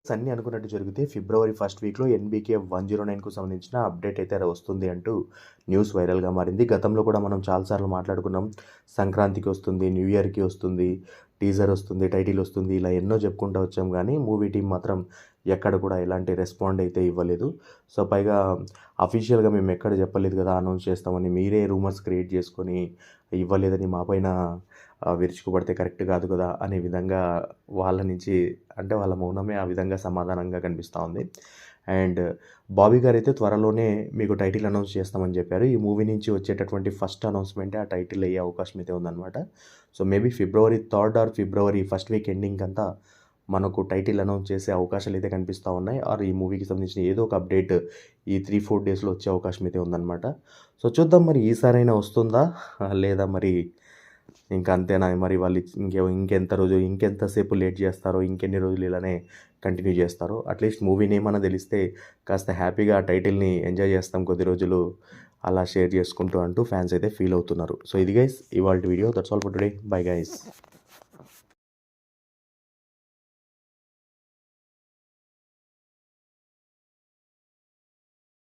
అన్నీ అనుకున్నట్టు జరిగితే ఫిబ్రవరి ఫస్ట్ వీక్‌లో 'ఎన్‌బీకే 109'కు సంబంధించిన అప్డేట్ అయితే వస్తుంది అంటూ న్యూస్ వైరల్‌గా మారింది. గతంలో కూడా మనం చాలా సార్లు మాట్లాడుకున్నాం. సంక్రాంతికి వస్తుంది, న్యూ ఇయర్‌కి వస్తుంది, టీజర్ వస్తుంది, టైటిల్ వస్తుంది, ఇలా ఎన్నో చెప్పుకుంటూ వచ్చాం గానీ మూవీ టీమ్ మాత్రం ఎక్కడ కూడా ఎలాంటి రెస్పాండ్ అయితే ఇవ్వలేదు. సో, పైగా అఫీషియల్‌గా మేము ఎక్కడ చెప్పలేదు కదా! అనౌన్స్ చేస్తామని మీరే రూమర్స్ క్రియేట్ చేసుకొని ఇవ్వలేదని మా పైన విరుచుకుపడితే కరెక్ట్ కాదు కదా! అనే విధంగా వాళ్ళ నుంచి అంటే వాళ్ళ మౌనమే ఆ విధంగా సమాధానంగా కనిపిస్తూ ఉంది. అండ్ బాబీ గారైతే త్వరలోనే మీకు టైటిల్ అనౌన్స్ చేస్తామని చెప్పారు. ఈ మూవీ నుంచి వచ్చేటటువంటి ఫస్ట్ అనౌన్స్‌మెంటే ఆ టైటిల్ అయ్యే అవకాశం అయితే ఉందన్నమాట. So, maybe February 3 or February first week ఎండింగ్‌కంతా మనకు టైటిల్ అనౌన్స్ చేసే అవకాశాలు అయితే కనిపిస్తూ ఉన్నాయి. ఆర్ ఈ మూవీకి సంబంధించిన ఏదో ఒక అప్డేట్ ఈ 3, 4 డేస్‌లో వచ్చే అవకాశం అయితే ఉందన్నమాట. సో, చూద్దాం మరి ఈసారైనా వస్తుందా? లేదా మరి ఇంకా అంతేనా మరి వాళ్ళు ఇంకెంతసేపు లేట్ చేస్తారో, ఇంకెన్ని రోజులు ఇలానే కంటిన్యూ చేస్తారో, అట్‌లీస్ట్ మూవీ నేమ్ అన్నా తెలిస్తే కాస్త హ్యాపీగా ఆ టైటిల్‌ని ఎంజాయ్ చేస్తాం కొద్ది రోజులు అలా షేర్ చేసుకుంటూ అంటూ ఫ్యాన్స్ అయితే ఫీల్ అవుతున్నారు. సో, ఇది గైస్ ఇవాల్టి video. That's all for today. Bye guys.